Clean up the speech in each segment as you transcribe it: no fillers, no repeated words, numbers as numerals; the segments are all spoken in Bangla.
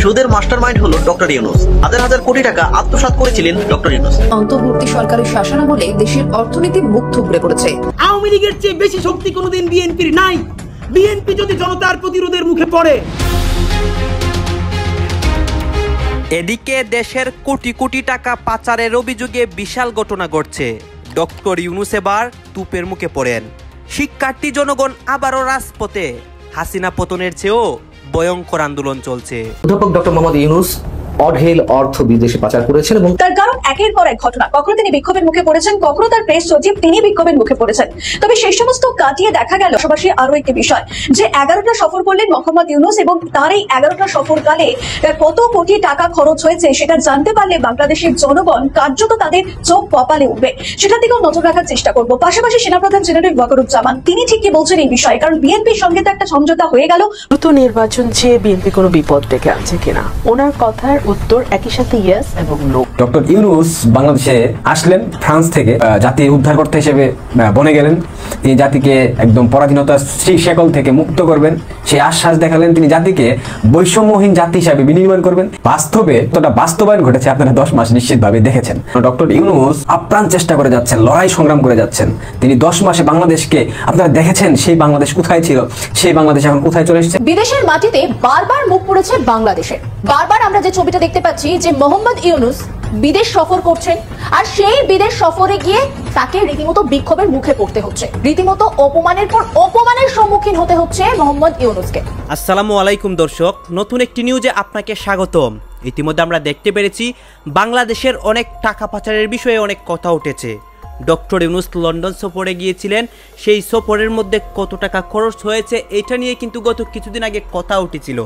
সুদের মাস্টারমাইন্ড হলো ডক্টর ইউনূস। হাজার হাজার কোটি টাকা আত্মসাৎ করেছিলেন ডক্টর ইউনূস। অন্তর্বর্তী সরকারের শাসনামলে দেশের অর্থনীতি মুখ থুবড়ে পড়েছে। আওয়ামী লীগের চেয়ে বেশি শক্তি কোনোদিন বিএনপির নাই। বিএনপি যদি জনতার প্রতিরোধের মুখে পড়ে। এদিকে দেশের কোটি কোটি টাকা পাচারের অভিযোগে বিশাল ঘটনা ঘটছে। ডক্টর ইউনূস এবার তুপের মুখে পড়েন। শিক্ষার্থী জনগণ আবারও রাজপথে। হাসিনা পতনের চেয়েও ভয়ঙ্কর আন্দোলন চলছে। অধ্যাপক ডক্টর মোহাম্মদ ইউনূস অঢেল অর্থ বিদেশে পাচার করেছেন এবং তার কারণ একের পর এক ঘটনা। কখনো তিনি বিক্ষোভের মুখে পড়েছেন, কখনো তার প্রেস সচিব তিনি বিক্ষোভের মুখে পড়েছেন। তবে সেই সমস্ত কাটিয়ে দেখা গেল পাশাপাশি আরো একটি বিষয়, যে 11টা সফর করলেন মোহাম্মদ ইউনূস এবং তার এই 11টা সফরকালে কত কোটি টাকা খরচ হয়েছে সেটা জানতে পারলে বাংলাদেশের জনগণ কার্যত তাদের চোখ কপালে উঠবে। সেটার দিকেও নজর রাখার চেষ্টা করব। পাশাপাশি সেনাপ্রধান জেনারেল ওয়াকারুজ্জামান তিনি ঠিক কি বলছেন এই বিষয়ে, কারণ বিএনপির সঙ্গে তো একটা সমঝোতা হয়ে গেল। দ্রুত নির্বাচন চেয়ে বিএনপি কোনো বিপদ ডেকে আনছে কিনা, ওনার কথার উত্তর একই সাথে ইয়েস এবং নো। ডক্টর ইউনূস বাংলাদেশে আসলেন ফ্রান্স থেকে, জাতি উদ্ধারকর্তা হিসেবে বনে গেলেন। তিনি জাতিকে একদম পরাধীনতার শেকল থেকে মুক্ত করবেন সেই আশ্বাস দেখালেন। তিনি জাতিকে বৈষম্যহীন জাতি হিসাবে বিনির্মাণ করবেন। বাস্তবে তোটা বাস্তবায়ন ঘটেছে, আপনারা 10 মাস নিশ্চিতভাবে দেখেছেন। ডক্টর ইউনূস আপ্রাণ চেষ্টা করে যাচ্ছেন, লড়াই সংগ্রাম করে যাচ্ছেন। তিনি 10 মাসে বাংলাদেশকে আপনারা দেখেছেন, সেই বাংলাদেশ কোথায় ছিল, সেই বাংলাদেশ এখন কোথায় চলে এসেছে। বিদেশের মাটিতে বারবার মুখ পড়েছে বাংলাদেশের। বারবার আমরা যে ছবিটা দেখতে পাচ্ছি যে মোহাম্মদ ইউনূস বিদেশ সফর করছেন, আর সেই বিদেশ সফরে গিয়ে তাকে রীতিমতো বিক্ষোভের মুখে পড়তে হচ্ছে, রীতিমতো অপমানের পর অপমানের সম্মুখীন হতে হচ্ছে মোহাম্মদ ইউনূসকে। আসসালামু আলাইকুম দর্শক, নতুন একটি নিউজে আপনাকে স্বাগতম। ইতিমধ্যে আমরা দেখতে পেরেছি বাংলাদেশের অনেক টাকা পাচারের বিষয়ে অনেক কথা উঠেছে। ডক্টর ইউনূস লন্ডন সফরে গিয়েছিলেন, সেই সফরের মধ্যে কত টাকা খরচ হয়েছে এটা নিয়ে কিন্তু গত কিছুদিন আগে কথা উঠেছিল।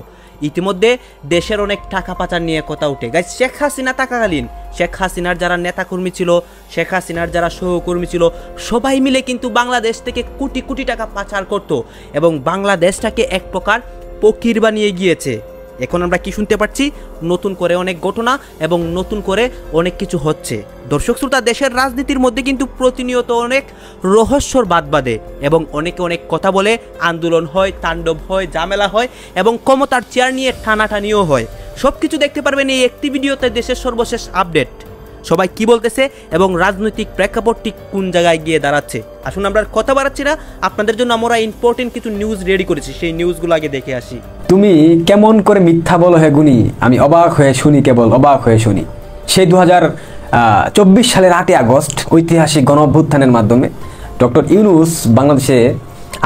ইতিমধ্যে দেশের অনেক টাকা পাচার নিয়ে কথা উঠে গেছে। শেখ হাসিনা থাকাকালীন শেখ হাসিনার যারা নেতাকর্মী ছিল, শেখ হাসিনার যারা সহকর্মী ছিল, সবাই মিলে কিন্তু বাংলাদেশ থেকে কোটি কোটি টাকা পাচার করত এবং বাংলাদেশটাকে এক প্রকার ফকির বানিয়ে গিয়েছে। এখন আমরা কি শুনতে পাচ্ছি, নতুন করে অনেক ঘটনা এবং নতুন করে অনেক কিছু হচ্ছে। দর্শক শ্রোতা, দেশের রাজনীতির মধ্যে কিন্তু প্রতিনিয়ত অনেক রহস্যর বাদ বাঁধে এবং অনেকে অনেক কথা বলে, আন্দোলন হয়, তাণ্ডব হয়, ঝামেলা হয় এবং ক্ষমতার চেয়ার নিয়ে টানাটানিও হয়। সব কিছু দেখতে পারবেন এই একটি ভিডিওতে, দেশের সর্বশেষ আপডেট। সবাই কি বলতেছে এবং রাজনৈতিক প্রেক্ষাপট ঠিক কোন জায়গায় গিয়ে দাঁড়াচ্ছে। আসুন আমরা কথা বাড়াচ্ছি না, আপনাদের জন্য আমরা ইম্পর্টেন্ট কিছু নিউজ রেডি করেছি, সেই নিউজগুলো আগে দেখে আসি। তুমি কেমন করে মিথ্যা বলো হে গুনি, আমি অবাক হয়ে শুনি, কেবল অবাক হয়ে শুনি। সেই 2024 সালের 8ই আগস্ট ঐতিহাসিক গণ অভ্যুত্থানের মাধ্যমে ডক্টর ইউনূস বাংলাদেশে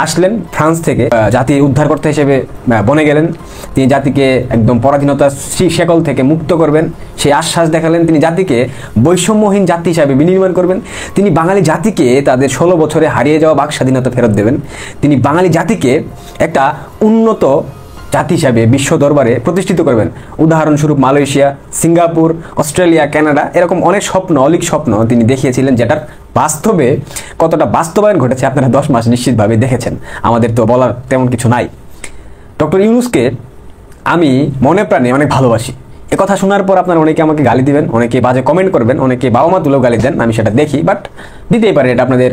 আসলেন ফ্রান্স থেকে, জাতি উদ্ধারকর্তা হিসেবে বনে গেলেন। তিনি জাতিকে একদম পরাধীনতার শেকল থেকে মুক্ত করবেন সেই আশ্বাস দেখালেন। তিনি জাতিকে বৈষম্যহীন জাতি হিসাবে বিনির্মাণ করবেন। তিনি বাঙালি জাতিকে তাদের 16 বছরে হারিয়ে যাওয়া বাক স্বাধীনতা ফেরত দেবেন। তিনি বাঙালি জাতিকে একটা উন্নত জাতি হিসাবে বিশ্ব দরবারে প্রতিষ্ঠিত করবেন। উদাহরণস্বরূপ মালয়েশিয়া, সিঙ্গাপুর, অস্ট্রেলিয়া, কানাডা, এরকম অনেক স্বপ্ন, অলিক স্বপ্ন তিনি দেখিয়েছিলেন, যেটার বাস্তবে কতটা বাস্তবায়ন ঘটেছে আপনারা 10 মাস নিশ্চিতভাবে দেখেছেন। আমাদের তো বলার তেমন কিছু নাই। ডক্টর ইউনূসকে আমি মনে প্রাণে অনেক ভালোবাসি। এ কথা শোনার পর আপনারা অনেকে আমাকে গালি দিবেন, অনেকে বাজে কমেন্ট করবেন, অনেকে বাবা মা তুলেও গালি দেন, আমি সেটা দেখি, বাট দিতেই পারে, এটা আপনাদের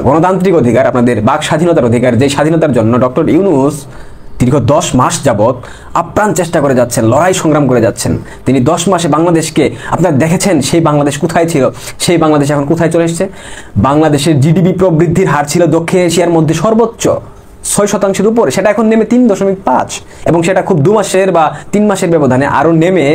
গণতান্ত্রিক অধিকার, আপনাদের বাক স্বাধীনতার অধিকার। যে স্বাধীনতার জন্য ডক্টর ইউনূস দীর্ঘ 10 মাস যাবৎ আপ্রাণ চেষ্টা করে যাচ্ছেন, লড়াই সংগ্রাম করে যাচ্ছেন। তিনি 10 মাসে বাংলাদেশকে আপনারা দেখেছেন, সেই বাংলাদেশ কোথায় ছিল, সেই বাংলাদেশ এখন কোথায় চলে এসেছে। বাংলাদেশের জিডিপি প্রবৃদ্ধির হার ছিল দক্ষিণ এশিয়ার মধ্যে সর্বোচ্চ 6% উপরে, সেটা এখন নেমে 3.5, এবং সেটা খুব 2 মাসের বা 3 মাসের ব্যবধানে আরও নেমে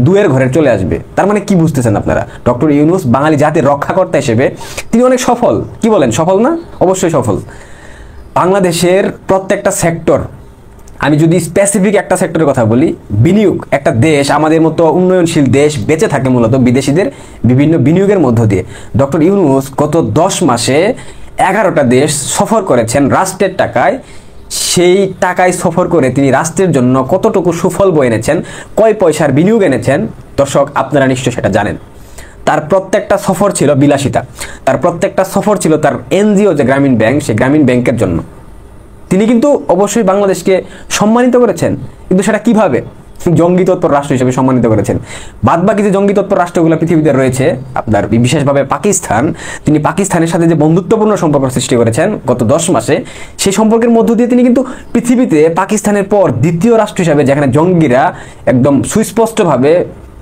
2-এর ঘরে চলে আসবে। তার মানে কি বুঝতেছেন আপনারা? ডক্টর ইউনূস বাঙালি জাতির রক্ষাকর্তা হিসেবে তিনি অনেক সফল। কি বলেন, সফল না? অবশ্যই সফল। বাংলাদেশের প্রত্যেকটা সেক্টর, আমি যদি স্পেসিফিক একটা সেক্টরের কথা বলি, বিনিয়োগ, একটা দেশ, আমাদের মতো উন্নয়নশীল দেশ বেঁচে থাকে মূলত বিদেশিদের বিভিন্ন বিনিয়োগের মধ্য দিয়ে। ডক্টর ইউনূস গত 10 মাসে 11টা দেশ সফর করেছেন রাষ্ট্রের টাকায়। সেই টাকায় সফর করে তিনি রাষ্ট্রের জন্য কতটুকু সুফল বয়ে এনেছেন, কয় পয়সার বিনিয়োগ এনেছেন, দর্শক আপনারা নিশ্চয় সেটা জানেন। তার প্রত্যেকটা সফর ছিল বিলাসিতা, তার প্রত্যেকটা সফর ছিল তার এনজিও যে গ্রামীণ ব্যাংক, সেই গ্রামীণ ব্যাংকের জন্য। তিনি কিন্তু অবশ্যই বাংলাদেশকে সম্মানিত করেছেন, কিন্তু সেটা কিভাবে? জঙ্গি তৎপর রাষ্ট্র হিসেবে সম্মানিত করেছেন। বাদবাকি যে জঙ্গি তৎপর রাষ্ট্রগুলো পৃথিবীতে রয়েছে, আপনার বিশেষভাবে পাকিস্তান, তিনি পাকিস্তানের সাথে যে বন্ধুত্বপূর্ণ সম্পর্ক সৃষ্টি করেছেন গত 10 মাসে, সেই সম্পর্কের মধ্য দিয়ে তিনি কিন্তু পৃথিবীতে পাকিস্তানের পর দ্বিতীয় রাষ্ট্র হিসাবে, যেখানে জঙ্গিরা একদম সুস্পষ্টভাবে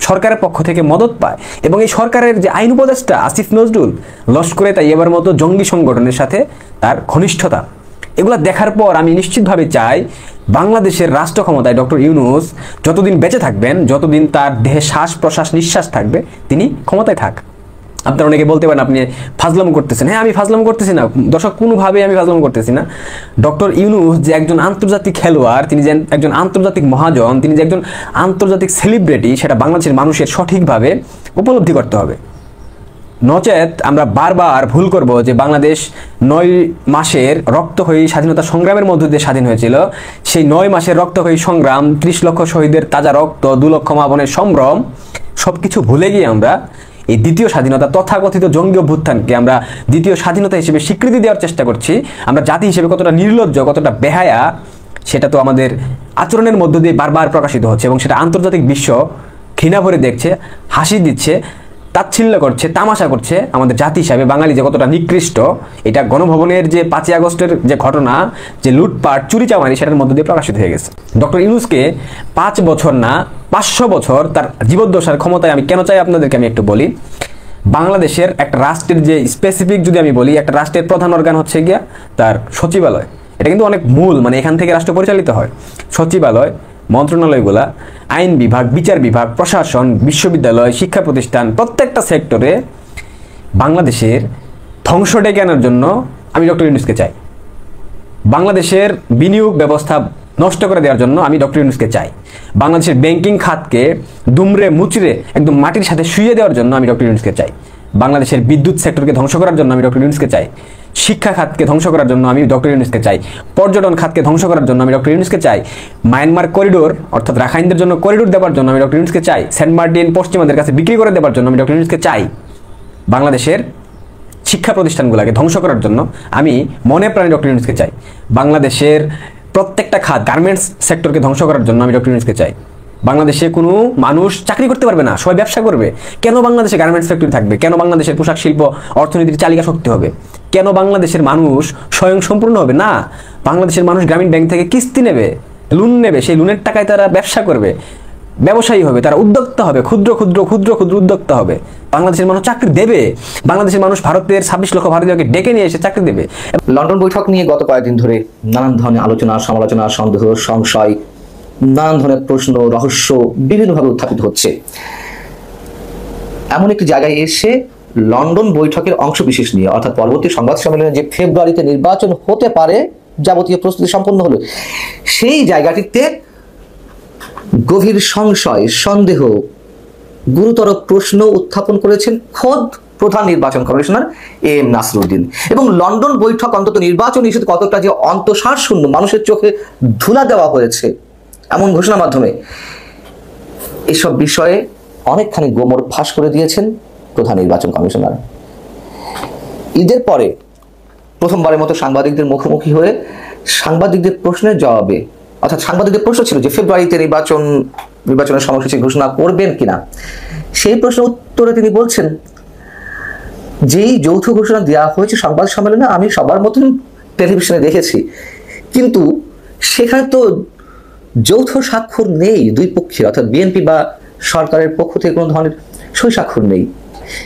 সরকারের পক্ষ থেকে মদত পায়। এবং এই সরকারের যে আইন উপদেষ্টা আসিফ নজরুল, লস্করে তাইয়্যিবার মতো জঙ্গি সংগঠনের সাথে তার ঘনিষ্ঠতা, এগুলো দেখার পর আমি নিশ্চিতভাবে চাই বাংলাদেশের রাষ্ট্র ক্ষমতায় ডক্টর ইউনূস যতদিন বেঁচে থাকবেন, যতদিন তার দেহে শ্বাস প্রশ্বাস নিঃশ্বাস থাকবে, তিনি ক্ষমতায় থাক। আপনারা অনেকে বলতে পারেন আপনি ফাজলাম করতেছেন। হ্যাঁ, আমি ফাজলাম করতেছি না দর্শক, কোনোভাবেই আমি ফাজলাম করতেছি না। ডক্টর ইউনূস যে একজন আন্তর্জাতিক খেলোয়াড়, তিনি যে একজন আন্তর্জাতিক মহাজন, তিনি যে একজন আন্তর্জাতিক সেলিব্রিটি, সেটা বাংলাদেশের মানুষের সঠিকভাবে উপলব্ধি করতে হবে। নচেত আমরা বারবার ভুল করব যে বাংলাদেশ 9 মাসের রক্তক্ষয়ী স্বাধীনতা সংগ্রামের মধ্য দিয়ে স্বাধীন হয়েছিল। সেই 9 মাসের রক্তক্ষয়ী সংগ্রাম, 30 লক্ষ শহীদের তাজা রক্ত, 2 লক্ষ মা বোনের সম্ভ্রম, সবকিছু ভুলে গিয়ে আমরা এই দ্বিতীয় স্বাধীনতা, তথাকথিত জঙ্গি অভ্যুত্থানকে আমরা দ্বিতীয় স্বাধীনতা হিসেবে স্বীকৃতি দেওয়ার চেষ্টা করছি। আমরা জাতি হিসেবে কতটা নির্লজ্জ, কতটা বেহায়া, সেটা তো আমাদের আচরণের মধ্য দিয়ে বারবার প্রকাশিত হচ্ছে এবং সেটা আন্তর্জাতিক বিশ্ব ঘৃণা ভরে দেখছে, হাসি দিচ্ছে, তাচ্ছিল্য করছে, তামাশা করছে। আমাদের জাতি হিসাবে বাঙালি যে কতটা নিকৃষ্ট, এটা গণভবনের যে 5ই আগস্টের যে ঘটনা, যে লুটপাট চুরি চামারি, সেটার মধ্য দিয়ে প্রকাশিত হয়ে গেছে। ডক্টর ইউনূসকে 5 বছর না 500 বছর তার জীবদ্দশার ক্ষমতায় আমি কেন চাই আপনাদেরকে আমি একটু বলি। বাংলাদেশের একটা রাষ্ট্রের যে স্পেসিফিক যদি আমি বলি, একটা রাষ্ট্রের প্রধান অর্গান হচ্ছে গিয়া তার সচিবালয়। এটা কিন্তু অনেক মূল, মানে এখান থেকে রাষ্ট্র পরিচালিত হয়। সচিবালয়, মন্ত্রণালয়গুলা, আইন বিভাগ, বিচার বিভাগ, প্রশাসন, বিশ্ববিদ্যালয়, শিক্ষা প্রতিষ্ঠান, প্রত্যেকটা সেক্টরে বাংলাদেশের ধ্বংস ডেকে আনার জন্য আমি ডক্টর ইউনূসকে চাই। বাংলাদেশের বিনিয়োগ ব্যবস্থা নষ্ট করে দেওয়ার জন্য আমি ডক্টর ইউনূসকে চাই। বাংলাদেশের ব্যাংকিং খাতকে দুমড়ে মুচড়ে একদম মাটির সাথে শুইয়ে দেওয়ার জন্য আমি ডক্টর ইউনূসকে চাই। বাংলাদেশের বিদ্যুৎ সেক্টরকে ধ্বংস করার জন্য আমি ডক্টর ইউনূসকে চাই। শিক্ষা খাতকে ধ্বংস করার জন্য আমি ডক্টর ইউনূসকে চাই। পর্যটন খাতকে ধ্বংস করার জন্য আমি ডক্টর ইউনূসকে চাই। মায়ানমার করিডোর, অর্থাৎ রাখাইনদের জন্য করিডোর দেওয়ার জন্য আমি ডক্টর ইউনূসকে চাই। সেন্ট মার্টিন পশ্চিমাদের কাছে বিক্রি করে দেওয়ার জন্য আমি ডক্টর ইউনূসকে চাই। বাংলাদেশের শিক্ষা প্রতিষ্ঠানগুলোকে ধ্বংস করার জন্য আমি মনে প্রাণে ডক্টর ইউনূসকে চাই। বাংলাদেশের প্রত্যেকটা খাত, গার্মেন্টস সেক্টরকে ধ্বংস করার জন্য আমি ডক্টর ইউনূসকে চাই। বাংলাদেশে কোনো মানুষ চাকরি করতে পারবে না, সবাই ব্যবসা করবে। কেন বাংলাদেশে গার্মেন্টস ফ্যাক্টরি থাকবে? কেন বাংলাদেশের পোশাক শিল্প অর্থনীতির চালিকা শক্তি হবে? কেন বাংলাদেশের মানুষ স্বয়ং সম্পূর্ণ হবে না? বাংলাদেশের মানুষ গ্রামীণ ব্যাংক থেকে কিস্তি নেবে, লোন নেবে, সেই লোনের টাকায় তারা ব্যবসা করবে, ব্যবসায়ী হবে, তারা উদ্যোক্তা হবে, ক্ষুদ্র ক্ষুদ্র ক্ষুদ্র ক্ষুদ্র উদ্যোক্তা হবে। বাংলাদেশের মানুষ চাকরি দেবে। বাংলাদেশের মানুষ ভারতের 26 লক্ষ ভারতীয়কে ডেকে নিয়ে এসে চাকরি দেবে। লন্ডন বৈঠক নিয়ে গত কয়েকদিন ধরে নানান ধরনের আলোচনা, সমালোচনা, সন্দেহ, সংশয়, নানান ধরনের প্রশ্ন, রহস্য বিভিন্নভাবে উত্থাপিত হচ্ছে। এমন একটি জায়গায় এসে লন্ডন বৈঠকের অংশ বিশেষ নিয়ে, অর্থাৎ পরবর্তী সংবাদ সম্মেলনে যে ফেব্রুয়ারিতে নির্বাচন হতে পারে, যাবতীয় প্রস্তুতি সম্পন্ন হলো, সেই জায়গাটিতে গভীর সংশয়, সন্দেহ, গুরুতর প্রশ্ন উত্থাপন করেছেন খোদ প্রধান নির্বাচন কমিশনার এম নাসিরউদ্দিন। এবং লন্ডন বৈঠক অন্তত নির্বাচন ইস্যুতে কতটা যে অন্তঃসার শূন্য, মানুষের চোখে ধুলা দেওয়া হয়েছে এমন ঘোষণার মাধ্যমে, এসব বিষয়ে অনেকখানি গোমর ফাঁস করে দিয়েছেন প্রধান নির্বাচন কমিশনার। ঈদের পরে প্রথমবারের মতো সাংবাদিকদের মুখোমুখি হয়ে সাংবাদিকদের প্রশ্নের জবাবে, অর্থাৎ সাংবাদিকদের প্রশ্ন ছিল যে ফেব্রুয়ারিতে নির্বাচনের সময়সূচি ঘোষণা করবেন কিনা, সেই প্রশ্নের উত্তরে তিনি বলছেন, যেই যৌথ ঘোষণা দেওয়া হয়েছে সংবাদ সম্মেলনে আমি সবার মতন টেলিভিশনে দেখেছি, কিন্তু সেখানে তো যৌথ স্বাক্ষর নেই দুই পক্ষের, অর্থাৎ বিএনপি বা সরকারের পক্ষ থেকে কোনো ধরনের সই স্বাক্ষর নেই।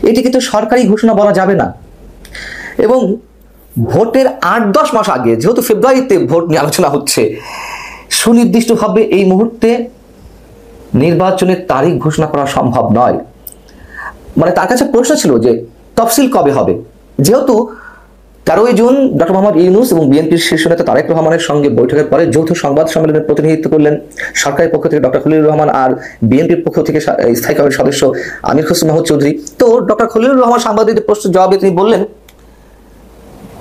এটিকে তো সরকারি ঘোষণা বলা যাবে না। এবং ভোটের 8-10 মাস আগে, যেহেতু ফেব্রুয়ারিতে ভোট নিয়ে আলোচনা হচ্ছে, সুনির্দিষ্টভাবে এই মুহূর্তে নির্বাচনের তারিখ ঘোষণা করা সম্ভব নয়। মানে তার কাছে প্রশ্ন ছিল যে তফসিল কবে হবে। যেহেতু 13ই জুন ডক্টর মোহাম্মদ ইউনূস এবং বিএনপির শীর্ষ নেতা তারেক রহমানের সঙ্গে বৈঠকের পরে যৌথ সংবাদ সম্মেলনের প্রতিনিধিত্ব করলেন সরকারের পক্ষ থেকে ডক্টর খলিলুর রহমান আর বিএনপির পক্ষ থেকে স্থায়ী কমিটির সদস্য আমির হোসেন মাহমুদ চৌধুরী। তো ডক্টর খলিলুর রহমান সাংবাদিকদের প্রশ্নের জবাবে তিনি বললেন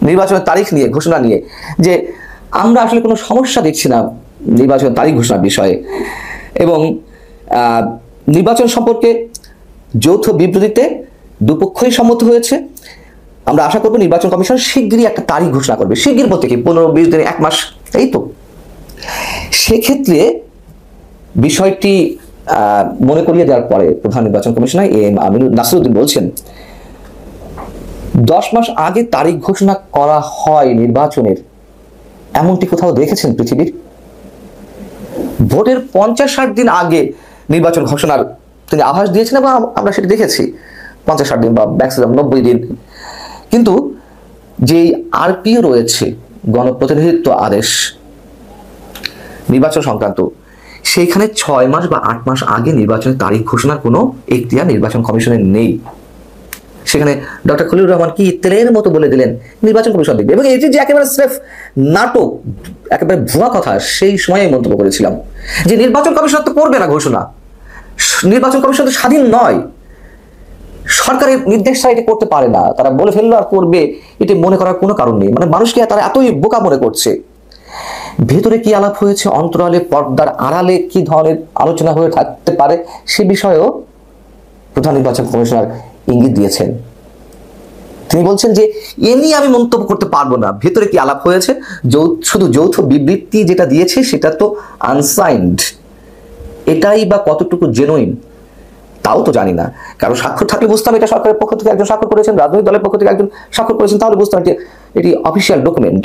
নির্বাচনের তারিখ নিয়ে, ঘোষণা নিয়ে, যে আমরা আসলে কোনো সমস্যা দেখছি না নির্বাচনের তারিখ ঘোষণার বিষয়ে, এবং নির্বাচন সম্পর্কে যৌথ বিবৃতিতে দুপক্ষই সম্মত হয়েছে। আমরা আশা করব নির্বাচন কমিশন শিগগিরই একটা তারিখ ঘোষণা করবে। শিগগির বলতে কি 15-20 দিন, 1 মাস, এই তো। সেক্ষেত্রে বিষয়টি মনে করিয়ে দেওয়ার পরে প্রধান নির্বাচন কমিশনার এম আমিনুল নাসিরউদ্দিন বলছেন, 10 মাস আগে তারিখ ঘোষণা করা হয় নির্বাচনের, এমনটি কোথাও দেখেছেন পৃথিবীর? ভোটের 50-60 দিন আগে নির্বাচন ঘোষণার তিনি আভাস দিয়েছেন এবং আমরা সেটা দেখেছি, 50-60 দিন বা ম্যাক্সিমাম 90 দিন। কিন্তু যেই আরপিও রয়েছে, গণপ্রতিনিধিত্ব আদেশ নির্বাচন সংক্রান্ত, সেইখানে 6 মাস বা 8 মাস আগে নির্বাচনের তারিখ ঘোষণার কোনো এখতিয়ার নির্বাচন কমিশনের নেই। সেখানে ডক্টর খলিলুর রহমান কি তেলের মতো বলে দিলেন নির্বাচন কমিশন দেখবে, এবং এই যে একেবারে স্রেফ নাটক, একেবারে ভুয়া কথা, সেই সময় মন্তব্য করেছিলাম যে নির্বাচন কমিশন তো করবে না ঘোষণা, নির্বাচন কমিশন তো স্বাধীন নয়, সরকারের নির্দেশ ছাড়া এটি করতে পারে না, তারা বলে ফেললো আর করবে, এটি মনে করার কোনো কারণ নেই। মানে মানুষকে তারা এতই বোকা মনে করছে। ভেতরে কি আলাপ হয়েছে, অন্তরালে পর্দার আড়ালে কি ধরনের আলোচনা হয়ে থাকতে পারে, সে বিষয়েও প্রধান নির্বাচন কমিশনার ইঙ্গিত দিয়েছেন। তিনি বলছেন যে এ নিয়ে আমি মন্তব্য করতে পারবো না, ভেতরে কি আলাপ হয়েছে, শুধু যৌথ বিবৃতি যেটা দিয়েছে সেটা তো আনসাইন্ড, এটাই বা কতটুকু জেনুইন তাও তো জানি না। কারণ স্বাক্ষর থাকলে বুঝতাম এটা সরকারের পক্ষ থেকে একজন স্বাক্ষর করেছেন, রাজনৈতিক দলের পক্ষ থেকে একজন স্বাক্ষর করেছেন, তাহলে বুঝতাম এটি অফিসিয়াল ডকুমেন্ট।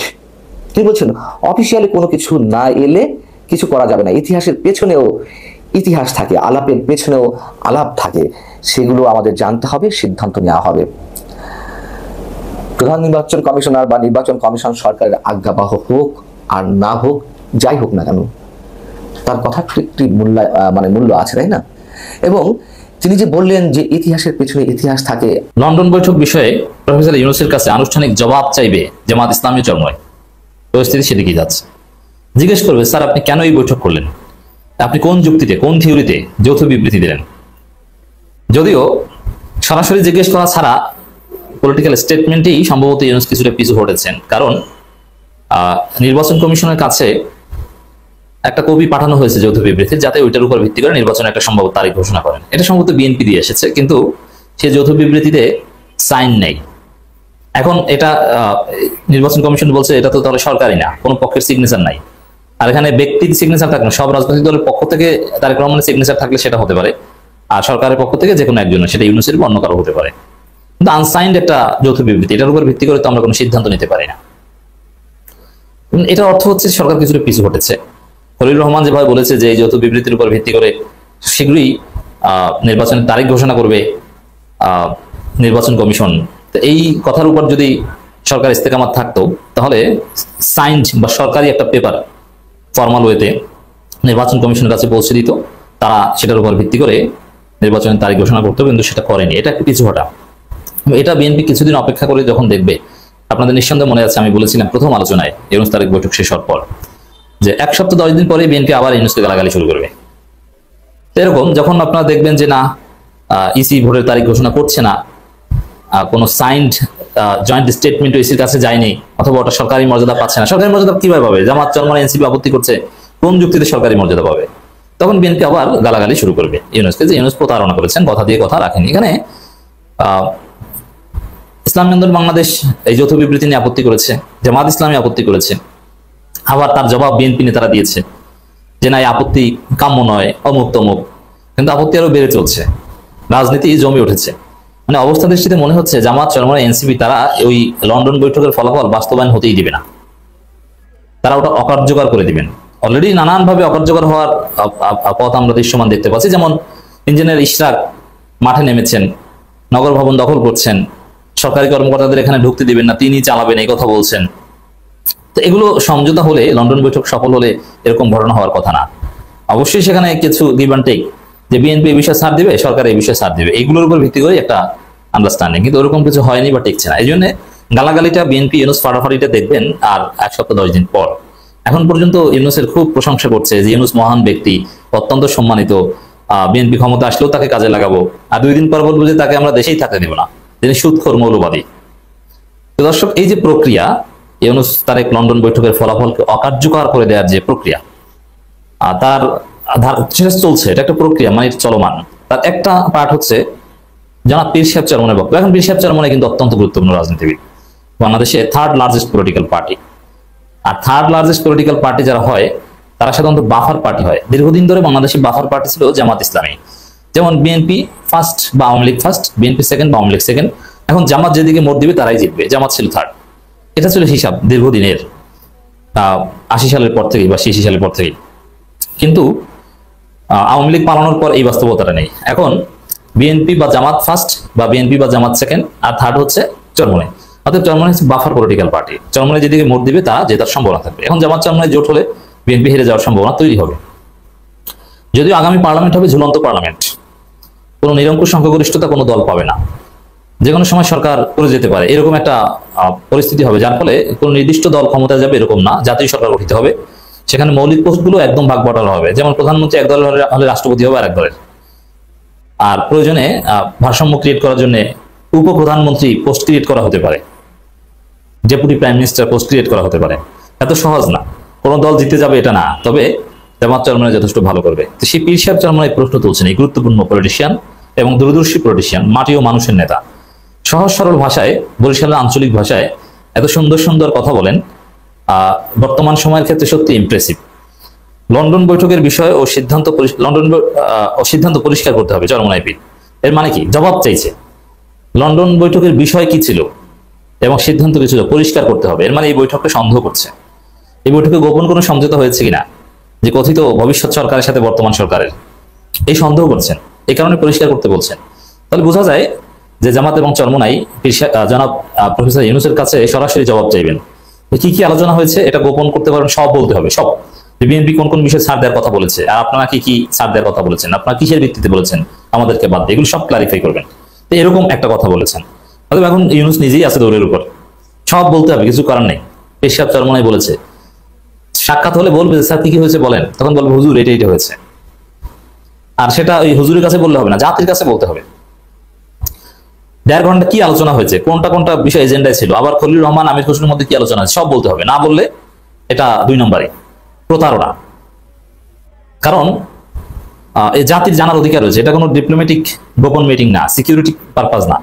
তিনি বলছেন অফিসিয়ালি কোনো কিছু না এলে কিছু করা যাবে না, ইতিহাসের পেছনেও ইতিহাস থাকে, আলাপের পেছনেও আলাপ থাকে, সেগুলো আমাদের জানতে হবে, সিদ্ধান্ত নেওয়া হবে। প্রধান নির্বাচন কমিশনার বা নির্বাচন কমিশন সরকারের আজ্ঞাবহ হোক আর না হোক, যাই হোক না কেন, তার কথা একটি মূল্য আছে, তাই না? এবং তিনি যে বললেন যে ইতিহাসের পেছনে ইতিহাস থাকে। লন্ডন বৈঠক বিষয়ে প্রফেসর ইউনূসের কাছে আনুষ্ঠানিক জবাব চাইবে জামাত ইসলামী চরময়, পরিস্থিতি সেদিকে যাচ্ছে। জিজ্ঞেস করবে, স্যার আপনি কেন এই বৈঠক করলেন, আপনি কোন যুক্তিতে, কোন থিওরিতে যৌথ বিবৃতি দিলেন? যদিও সরাসরি জিজ্ঞেস করা ছাড়া পলিটিক্যাল স্টেটমেন্টেই সম্ভবত ইউনূস কিছুটা পিছু হটেছেন, কারণ নির্বাচন কমিশনের কাছে একটা কপি পাঠানো হয়েছে যৌথ বিবৃতির, যাতে ওইটার উপর ভিত্তি করে নির্বাচনের একটা সম্ভাব্য তারিখ ঘোষণা করেন। এটা সম্ভবত বিএনপি দিয়ে এসেছে, কিন্তু সেই যৌথ বিবৃতিতে সাইন নেই। এখন এটা নির্বাচন কমিশন বলছে এটা তো তাহলে সরকারি না, কোনো পক্ষের সিগনেচার নাই। আর এখানে ব্যক্তির সিগনেচার থাকবে না, সব রাজনৈতিক দলের পক্ষ থেকে তারেক রহমানের সিগনেচার থাকলে সেটা হতে পারে, আর সরকারের পক্ষ থেকে যে কোনো একজনের, সেটা ইউনূসের বা অন্য কারো হতে পারে। কিন্তু আনসাইন্ড একটা যৌথ বিবৃতি, এটার উপর ভিত্তি করে তো আমরা কোনো সিদ্ধান্ত নিতে পারি না। এটার অর্থ হচ্ছে সরকার কিছুটা পিছু হটেছে। খলিলুর রহমান যেভাবে বলেছে যে এই যৌথ বিবৃতির উপর ভিত্তি করে শীঘ্রই নির্বাচনের তারিখ ঘোষণা করবে নির্বাচন কমিশন, তো এই কথার উপর যদি সরকার ইস্তেকামাত থাকতো, তাহলে সাইন্ড বা সরকারি একটা পেপার ফর্মাল ওয়েতে নির্বাচন কমিশনের কাছে পৌঁছে দিত, তারা সেটার উপর ভিত্তি করে নির্বাচনের তারিখ ঘোষণা করতো, কিন্তু সেটা করেনি। এটা একটু পিছু হটা। এটা বিএনপি কিছুদিন অপেক্ষা করে যখন দেখবে, আপনাদের নিঃসন্দেহে মনে আছে আমি বলেছিলাম প্রথম আলোচনায় ইউনূস তারিখ বৈঠক শেষ হওয়ার পর, যে 1 সপ্তাহ 10 দিন পরে বিএনপি আবার ইউনূসকে গালাগালি শুরু করবে। এরকম যখন আপনারা দেখবেন যে না, ইসি ভোটের তারিখ ঘোষণা করছে না, কোনো সাইন্ড জয়েন্ট স্টেটমেন্ট ইসির কাছে যায়নি, অথবা ওটা সরকারি মর্যাদা পাচ্ছে না, সরকারি মর্যাদা কিভাবে পাবে? জামাত চরমনাই এনসিপি আপত্তি করছে, কোন যুক্তিতে সরকারি মর্যাদা পাবে? তখন বিএনপি আবার গালাগালি শুরু করবে ইউনূসকে, যে ইউনূস প্রতারণা করেছেন, কথা দিয়ে কথা রাখেনি। এখানে ইসলামী আন্দোলন বাংলাদেশ এই যৌথ বিবৃতি নিয়ে আপত্তি করেছে, জামাত ইসলামী আপত্তি করেছে, আবার তার জবাব বিএনপি নেতারা দিয়েছে যে না, এই আপত্তি কাম্য নয়, অমুক তমুক, কিন্তু আপত্তি আরো বেড়ে চলছে, রাজনীতি জমে উঠেছে। মানে অবস্থা দৃষ্টিতে মনে হচ্ছে জামাত চরমনাই এনসিপি তারা ওই লন্ডন বৈঠকের ফলাফল বাস্তবায়ন হতেই দিবে না, তারা ওটা অকার্যকর করে দিবেন। অলরেডি নানানভাবে অকার্যকর হওয়ার পথ আমরা দৃশ্যমান দেখতে পাচ্ছি। যেমন ইঞ্জিনিয়ার ইশরাক মাঠে নেমেছেন, নগর ভবন দখল করছেন, সরকারি কর্মকর্তাদের এখানে ঢুকতে দিবেন না, তিনি চালাবেন, এই কথা বলছেন। তো এগুলো সমঝোতা হলে, লন্ডন বৈঠক সফল হলে এরকম ঘটনা হওয়ার কথা না। অবশ্যই সেখানে কিছু গিভ অ্যান্ড টেক, যে বিএনপি এই বিষয়ে ছাড় দিবে, সরকার এই বিষয়ে ছাড় দিবে, এগুলোর উপর ভিত্তি করে একটা আন্ডারস্ট্যান্ডিং, কিন্তু ওরকম কিছু হয়নি বা টিকছে না। এই জন্য গালাগালিটা বিএনপি ইউনূস ফাটাফাটিটা দেখবেন আর 1 সপ্তাহ 10 দিন পর। এখন পর্যন্ত ইউনূসের খুব প্রশংসা করছে যে ইউনূস মহান ব্যক্তি, অত্যন্ত সম্মানিত, বিএনপি ক্ষমতা আসলেও তাকে কাজে লাগাবো, আর 2 দিন পর বলবো যে তাকে আমরা দেশেই থাকতে দেব না, তিনি সুদখোর মৌলবাদী। তো দর্শক, এই যে প্রক্রিয়া, ইউনূস তারেক লন্ডন বৈঠকের ফলাফলকে অকার্যকর করে দেওয়ার যে প্রক্রিয়া, তার চলছে, এটা একটা প্রক্রিয়া, মানে চলমান। তার একটা পার্ট হচ্ছে জনাব পীর সাহেব চরমনের বক্তব্য। এখন পীর সাহেব চরমনে কিন্তু অত্যন্ত গুরুত্বপূর্ণ রাজনীতিবিদ, বাংলাদেশে 3rd লার্জেস্ট পলিটিক্যাল পার্টি। আর 3rd লার্জেস্ট পলিটিক্যাল পার্টি যারা হয়, তারা সাধারণত বাফার পার্টি হয়। দীর্ঘদিন ধরে বাংলাদেশে বাফার পার্টি ছিল জামাত ইসলামী। যেমন বিএনপি ফার্স্ট বা Awami League first, BNP second বা আওয়ামী লীগ সেকেন্ড। এখন জামাত যেদিকে মোট দিবে তারাই জিতবে, জামাত ছিল থার্ড। এটা ছিল হিসাব দীর্ঘদিনের, 80 সালের পর থেকেই বা 86 সালের পর থেকেই। কিন্তু আওয়ামী লীগ পালানোর পর এই বাস্তবতাটা নেই। এখন বিএনপি বা জামাত ফার্স্ট বা বিএনপি বা জামাত সেকেন্ড, আর থার্ড হচ্ছে চরমোনাই। অর্থাৎ চরমোনাই হচ্ছে বাফার পলিটিক্যাল পার্টি। চরমোনাই যেদিকে মোট দিবে তা জেতার সম্ভাবনা থাকবে। এখন জামাত চরমোনাই জোট হলে বিএনপি হেরে যাওয়ার সম্ভাবনা তৈরি হবে। যদিও আগামী পার্লামেন্ট হবে ঝুলন্ত পার্লামেন্ট, কোনো নিরঙ্কুশ সংখ্যাগরিষ্ঠতা কোনো দল পাবে না, যে কোনো সময় সরকার করে যেতে পারে, এরকম একটা পরিস্থিতি হবে। যার ফলে কোনো নির্দিষ্ট দল ক্ষমতায় যাবে এরকম না, জাতীয় সরকার গঠিত হবে। সেখানে মৌলিক পোস্টগুলো একদম ভাগ বটালা হবে। যেমন প্রধানমন্ত্রী এক দলের হলে রাষ্ট্রপতি হবে আরেক দলের। আর প্রয়োজনে ভারসাম্য ক্রিয়েট করার জন্য উপপ্রধানমন্ত্রী পোস্ট ক্রিয়েট করা হতে পারে, deputy prime minister post create করা হতে পারে। এত সহজ না, কোনো দল জিতে যাবে এটা না। তবে জামাত চরমোনাই যথেষ্ট ভালো করবে। তো সেই পীর সাহেব চরমোনাই প্রশ্ন তুলছেন, এই গুরুত্বপূর্ণ পলিটিশিয়ান এবং দূরদর্শী পলিটিশিয়ান, মাটি ও মানুষের নেতা, সহজ সরল ভাষায়, বরিশালের আঞ্চলিক ভাষায় এত সুন্দর সুন্দর কথা বলেন। বর্তমান সময়ের ক্ষেত্রে সত্যি ইমপ্রেসিভ। লন্ডন বৈঠকের বিষয় ও সিদ্ধান্ত পরিষ্কার করতে হবে চরমোনাই পীর। এর মানে কি? জবাব চাইছে। লন্ডন বৈঠকের বিষয় কি ছিল এবং সিদ্ধান্ত কি ছিল পরিষ্কার করতে হবে। এর মানে এই বৈঠককে সন্দেহ করছে। এই বৈঠকে গোপন কোনো সমঝোতা হয়েছে কিনা, যে কথিত ভবিষ্যৎ সরকারের সাথে বর্তমান সরকারের, এই সন্দেহ করছেন, এই কারণে পরিষ্কার করতে বলছেন। তাহলে বোঝা যায় যে জামাত এবং চরমোনাই জনাব প্রফেসর ইউনূসের কাছে সরাসরি জবাব চাইবেন। কি কি আলোচনা হয়েছে এটা গোপন করতে পারেন, সব বলতে হবে, সব। বিএনপি কোন কোন বিষয়ে ছাড় দেওয়ার কথা বলেছে, আর আপনারা কি কি ছাড় দেওয়ার কথা বলেছেন, আপনারা কিসের ভিত্তিতে বলেছেন আমাদেরকে বাদ দিয়ে, এগুলো সব ক্লারিফাই করবেন। তো এরকম একটা কথা বলেছেন। অথবা এখন ইউনূস নিজেই আছে দৌড়ের উপর, সব বলতে হবে, কিছু করার নেই। পীর সাহেব চরমোনাই বলেছে, সাক্ষাৎ হলে বলবে স্যার কি কি হয়েছে বলেন, তখন বলবে হুজুর এটা হয়েছে। আর সেটা ওই হুজুরের কাছে বললে হবে না, জাতির কাছে বলতে হবে। 1.5 ঘন্টা কি আলোচনা হয়েছে, কোনটা কোনটা বিষয় এজেন্ডায় ছিল, আবার খলিলুর রহমান আমির খসরুর মধ্যে কি আলোচনা হয়েছে, সব বলতে হবে। না বললে এটা 2 নম্বরে প্রতারণা। কারণ এই জাতির জানার অধিকার রয়েছে, এটা কোনো ডিপ্লোম্যাটিক গোপন মিটিং না, সিকিউরিটি পারপাস না।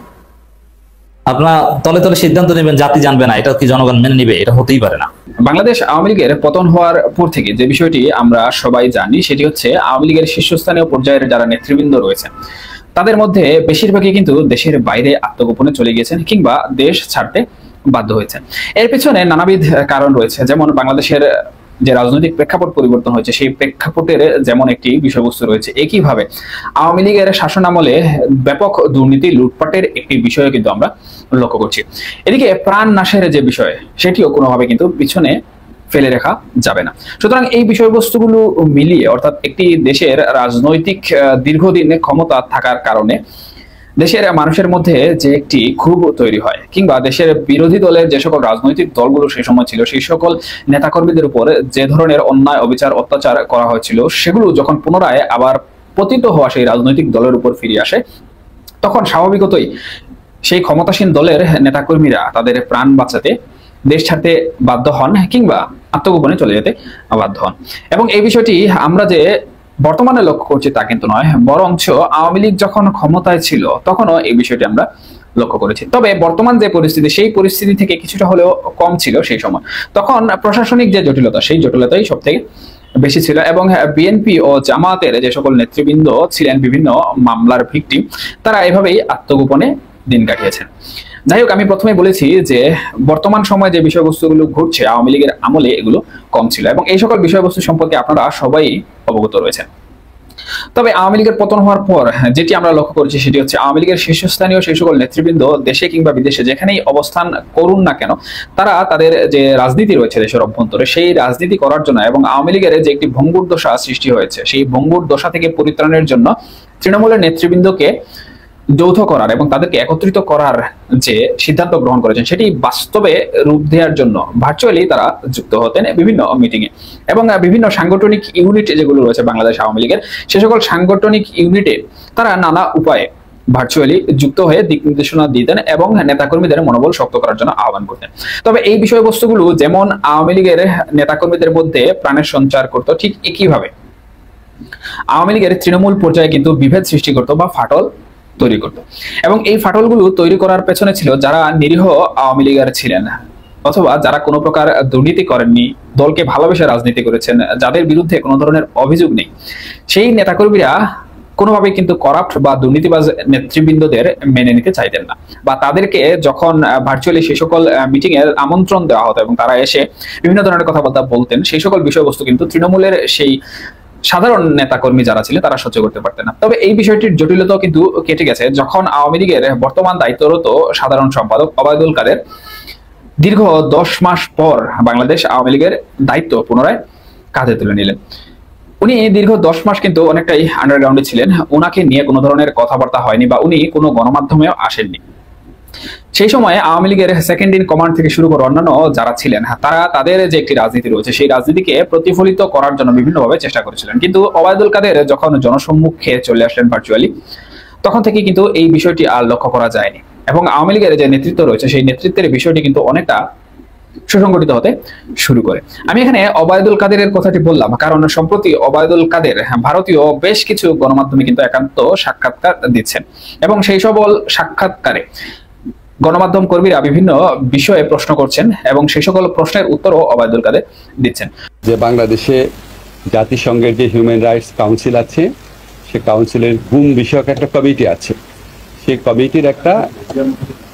আপনারা তলে তলে সিদ্ধান্ত নেবেন, জাতি জানবে না, এটা কি জনগণ মেনে নিবে? এটা হতেই পারে না। বাংলাদেশ আওয়ামী লীগের পতন হওয়ার পর থেকে যে বিষয়টি আমরা সবাই জানি, সেটি হচ্ছে আওয়ামী লীগের শীর্ষস্থানীয় পর্যায়ের যারা নেতৃবৃন্দ রয়েছে তাদের মধ্যে বেশিরভাগই কিন্তু দেশের বাইরে আত্মগোপনে চলে গিয়েছেন কিংবা দেশ ছাড়তে বাধ্য হয়েছে। এর পেছনে নানাবিধ কারণ রয়েছে। যেমন বাংলাদেশের যে রাজনৈতিক প্রেক্ষাপট পরিবর্তন হয়েছে, সেই প্রেক্ষাপটের যেমন একটি বিষয়বস্তু রয়েছে, একইভাবে আওয়ামী লীগের শাসনামলে ব্যাপক দুর্নীতি লুটপাটের একটি বিষয় কিন্তু আমরা লক্ষ্য করছি। এদিকে প্রাণ নাশের যে বিষয়, সেটিও কোনোভাবে কিন্তু পিছনে ফেলে রাখা যাবে না। সুতরাং এই বিষয়বস্তুগুলো মিলিয়ে, অর্থাৎ একটি দেশের রাজনৈতিক দীর্ঘদিন ক্ষমতা থাকার কারণে দেশের মানুষের মধ্যে যে একটি ক্ষোভ তৈরি হয়, কিংবা দেশের বিরোধী দলের যে সকল রাজনৈতিক দলগুলো সেই সময় ছিল, সেই সকল নেতাকর্মীদের উপর যে ধরনের অন্যায় অবিচার অত্যাচার করা হয়েছিল, সেগুলো যখন পুনরায় আবার পতিত হওয়া সেই রাজনৈতিক দলের উপর ফিরে আসে, তখন স্বাভাবিকতই সেই ক্ষমতাসীন দলের নেতাকর্মীরা তাদের প্রাণ বাঁচাতে দেশ ছাড়তে বাধ্য হন কিংবা আত্মগোপনে চলে যেতে বাধ্য হন। এবং এই বিষয়টি আমরা যে বর্তমানে লক্ষ্য করছি তা কিন্তু নয়, বরঞ্চ আওয়ামী লীগ যখন ক্ষমতায় ছিল তখনও এই বিষয়টি আমরা লক্ষ্য করেছি। তবে বর্তমান যে পরিস্থিতি, সেই পরিস্থিতি থেকে কিছুটা হলেও কম ছিল সেই সময়। তখন প্রশাসনিক যে জটিলতা, সেই জটিলতাই সব থেকে বেশি ছিল। এবং বিএনপি ও জামাতের যে সকল নেতৃবৃন্দ ছিলেন বিভিন্ন মামলার ভিকটিম, তারা এভাবেই আত্মগোপনে দিন কাটিয়েছেন। যাই হোক, আমি প্রথমে বলেছি যে বর্তমান সময়ে যে বিষয়বস্তুগুলো ঘটছে, আওয়ামী লীগের আমলে এগুলো কম ছিল, এবং এই সকল বিষয়বস্তু সম্পর্কে আপনারা সবাই অবগত রয়েছেন। তবে আওয়ামী লীগের পতন হওয়ার পর যেটি আমরা লক্ষ্য করেছি, সেটি হচ্ছে আওয়ামী লীগের শীর্ষস্থানীয় সেই সকল নেতৃবৃন্দ দেশে কিংবা বিদেশে যেখানেই অবস্থান করুন না কেন, তারা তাদের যে রাজনীতি রয়েছে দেশের অভ্যন্তরে, সেই রাজনীতি করার জন্য এবং আওয়ামী লীগের যে একটি ভঙ্গুর দশা সৃষ্টি হয়েছে, সেই ভঙ্গুর দশা থেকে পরিত্রাণের জন্য তৃণমূলের নেতৃবৃন্দকে যৌথ করার এবং তাদেরকে একত্রিত করার যে সিদ্ধান্ত গ্রহণ করেছেন, সেটি বাস্তবে রূপ দেওয়ার জন্য ভার্চুয়ালি তারা যুক্ত হতেন বিভিন্ন মিটিংয়ে। এবং বিভিন্ন সাংগঠনিক ইউনিট যেগুলো রয়েছে বাংলাদেশ আওয়ামী লীগের, সে সকল সাংগঠনিক ইউনিটে তারা নানা উপায়ে ভার্চুয়ালি যুক্ত হয়ে দিক নির্দেশনা দিতেন এবং নেতাকর্মীদের মনোবল শক্ত করার জন্য আহ্বান করতেন। তবে এই বিষয়বস্তুগুলো যেমন আওয়ামী লীগের নেতাকর্মীদের মধ্যে প্রাণের সঞ্চার করত, ঠিক একইভাবে আওয়ামী লীগের তৃণমূল পর্যায়ে কিন্তু বিভেদ সৃষ্টি করত বা ফাটল তৈরি করত। এবং এই ফাটলগুলো তৈরি করার পেছনে ছিল যারা নিরীহ আওয়ামী লীগের ছিলেন, অথবা যারা কোনো প্রকার দুর্নীতি করেননি, দলকে ভালোবেসে রাজনীতি করেছেন, যাদের বিরুদ্ধে কোনো ধরনের অভিযোগ নেই, সেই নেতাকর্মীরা কোনোভাবেই কিন্তু করাপ্ট বা দুর্নীতিবাজ নেতৃবৃন্দদের মেনে নিতে চাইতেন না, বা তাদেরকে যখন ভার্চুয়ালি সেই সকল মিটিং এর আমন্ত্রণ দেওয়া হতো এবং তারা এসে বিভিন্ন ধরনের কথাবার্তা বলতেন, সেই সকল বিষয়বস্তু কিন্তু তৃণমূলের সেই সাধারণ নেতাকর্মী যারা ছিলেন তারা সহ্য করতে পারতেন না। তবে এই বিষয়টির জটিলতাও কিন্তু কেটে গেছে যখন আওয়ামী লীগের বর্তমান দায়িত্বরত সাধারণ সম্পাদক ওবায়দুল কাদের দীর্ঘ 10 মাস পর বাংলাদেশ আওয়ামী লীগের দায়িত্ব পুনরায় কাঁধে তুলে নিলেন। উনি দীর্ঘ 10 মাস কিন্তু অনেকটাই আন্ডারগ্রাউন্ডে ছিলেন, ওনাকে নিয়ে কোনো ধরনের কথাবার্তা হয়নি বা উনি কোনো গণমাধ্যমেও আসেননি। সেই সময় আওয়ামী লীগের সেকেন্ড ইন কমান্ড থেকে শুরু করে অন্যান্য যারা ছিলেন তারা তাদের যে একটি রাজনীতি রয়েছে সেই রাজনীতিকে প্রতিফলিত করার জন্য বিভিন্নভাবে চেষ্টা করেছিলেন, কিন্তু ওবায়দুল কাদের যখন জনসম্মুখে চলে আসলেন ভার্চুয়ালি, তখন থেকে কিন্তু এই বিষয়টি আর লক্ষ্য করা যায়নি এবং আওয়ামী লীগের যে নেতৃত্ব রয়েছে সেই নেতৃত্বের বিষয়টি কিন্তু অনেকটা সুসংগঠিত হতে শুরু করে। আমি এখানে ওবায়দুল কাদেরের কথাটি বললাম কারণ সম্প্রতি ওবায়দুল কাদের ভারতীয় বেশ কিছু গণমাধ্যমে কিন্তু একান্ত সাক্ষাৎকার দিচ্ছেন এবং সেই সকল সাক্ষাৎকারে গণমাধ্যম কর্মীরা বিভিন্ন বিষয়ে প্রশ্ন করছেন এবং সেই সকল প্রশ্নের উত্তরও ওবায়দুল কাদের দিচ্ছেন। যে বাংলাদেশে জাতিসংঘের যে হিউম্যান রাইটস কাউন্সিল আছে, সে কাউন্সিলের গুম বিষয়ক একটা কমিটি আছে, সেই কমিটির একটা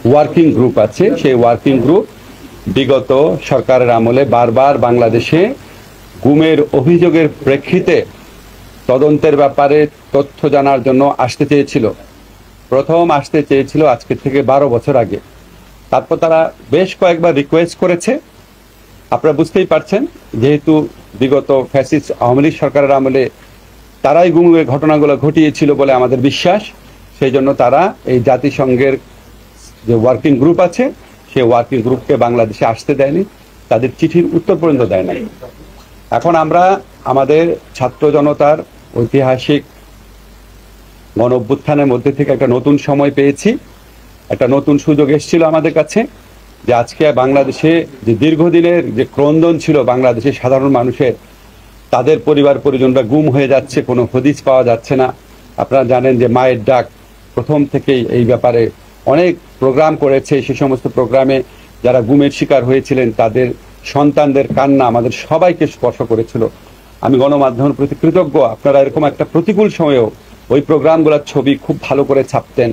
ওয়ার্কিং গ্রুপ আছে। সেই ওয়ার্কিং গ্রুপ বিগত সরকারের আমলে বারবার বাংলাদেশে গুমের অভিযোগের প্রেক্ষিতে তদন্তের ব্যাপারে তথ্য জানার জন্য আসতে চেয়েছিল। প্রথম আসতে চেয়েছিল আজকে থেকে 12 বছর আগে। তারপর তারা বেশ কয়েকবার রিকোয়েস্ট করেছে। আপনারা বুঝতেই পারছেন, যেহেতু বিগত ফ্যাসিস্ট আওয়ামী লীগ সরকারের আমলে তারাই গুমের ঘটনাগুলো ঘটিয়েছিল বলে আমাদের বিশ্বাস, সেই জন্য তারা এই জাতিসংঘের যে ওয়ার্কিং গ্রুপ আছে সেই ওয়ার্কিং গ্রুপকে বাংলাদেশে আসতে দেয়নি, তাদের চিঠির উত্তর পর্যন্ত দেয় নাই। এখন আমরা আমাদের ছাত্র জনতার ঐতিহাসিক গণ অভ্যুত্থানের মধ্যে থেকে একটা নতুন সময় পেয়েছি, একটা নতুন সুযোগ এসেছিল আমাদের কাছে, যে আজকে বাংলাদেশে যে দীর্ঘদিনের যে ক্রন্দন ছিল বাংলাদেশের সাধারণ মানুষের, তাদের পরিবার পরিজনরা গুম হয়ে যাচ্ছে, কোনো হদিস পাওয়া যাচ্ছে না। আপনারা জানেন যে মায়ের ডাক প্রথম থেকেই এই ব্যাপারে অনেক প্রোগ্রাম করেছে। সে সমস্ত প্রোগ্রামে যারা গুমের শিকার হয়েছিলেন তাদের সন্তানদের কান্না আমাদের সবাইকে স্পর্শ করেছিল। আমি গণমাধ্যমের প্রতি কৃতজ্ঞ, আপনারা এরকম একটা প্রতিকূল সময়েও ওই প্রোগ্রামগুলোর ছবি খুব ভালো করে ছাপতেন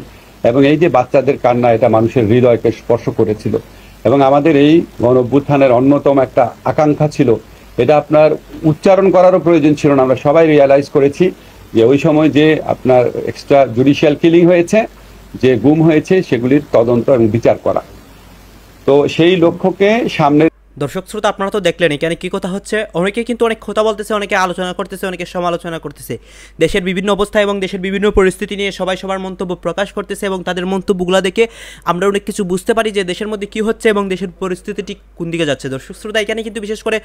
এবং এই যে বাচ্চাদের কান্না, এটা মানুষের হৃদয়কে স্পর্শ করেছিল। এবং আমাদের এই গণ অভ্যুত্থানের অন্যতম একটা আকাঙ্ক্ষা ছিল, এটা আপনার উচ্চারণ করারও প্রয়োজন ছিল না। আমরা সবাই রিয়ালাইজ করেছি যে ওই সময় যে আপনার এক্সট্রা জুডিশিয়াল কিলিং হয়েছে, যে গুম হয়েছে, সেগুলির তদন্ত এবং বিচার করা। তো সেই লক্ষ্যকে সামনে দর্শক শ্রোতা আপনারা তো দেখলেন এখানে কি কথা হচ্ছে। অনেকে কিন্তু অনেক কথা বলতেছে, অনেকে আলোচনা করতেছে, অনেকে সমালোচনা করতেছে। দেশের বিভিন্ন অবস্থা এবং দেশের বিভিন্ন পরিস্থিতি নিয়ে সবাই সবার মন্তব্য প্রকাশ করতেছে এবং তাদের মন্তব্যগুলো দেখে আমরা অনেক কিছু বুঝতে পারি যে দেশের মধ্যে কি হচ্ছে এবং দেশের পরিস্থিতিটি কোন দিকে যাচ্ছে। দর্শক শ্রোতা এখানে কিন্তু বিশেষ করে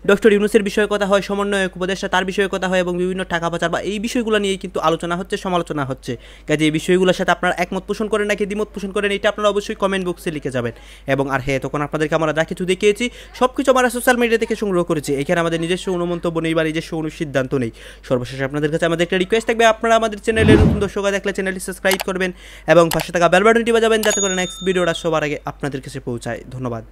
ডক্টর ইউনূসের বিষয়ে কথা হয়, সমন্বয়ক উপদেষ্টা তার বিষয়ে কথা হয় এবং বিভিন্ন টাকা পাচার বা এই বিষয়গুলো নিয়েই কিন্তু আলোচনা হচ্ছে, সমালোচনা হচ্ছে। কাজে এই বিষয়গুলোর সাথে আপনারা একমত পোষণ করেন নাকি দ্বিমত পোষণ করেন, এটা আপনারা অবশ্যই কমেন্ট বক্সে লিখে যাবেন। এবং আর হ্যাঁ, তখন আপনাদেরকে আমরা যা কিছু দেখিয়েছি সব কিছু আমরা সোশ্যাল মিডিয়া থেকে সংগ্রহ করেছি, এখানে আমাদের নিজস্ব অনুমন্তব্য নেই বা নিজস্ব সিদ্ধান্ত নেই। সর্বশেষে আপনাদের কাছে আমাদের একটা রিকোয়েস্ট থাকবে, আপনারা আমাদের চ্যানেলের নতুন দর্শক দেখলে চ্যানেলটি সাবস্ক্রাইব করবেন এবং পাশে থাকা বেল বাটনটি বাজাবেন যাতে করে নেক্সট ভিডিওটা সবার আগে আপনাদের কাছে পৌঁছায়। ধন্যবাদ।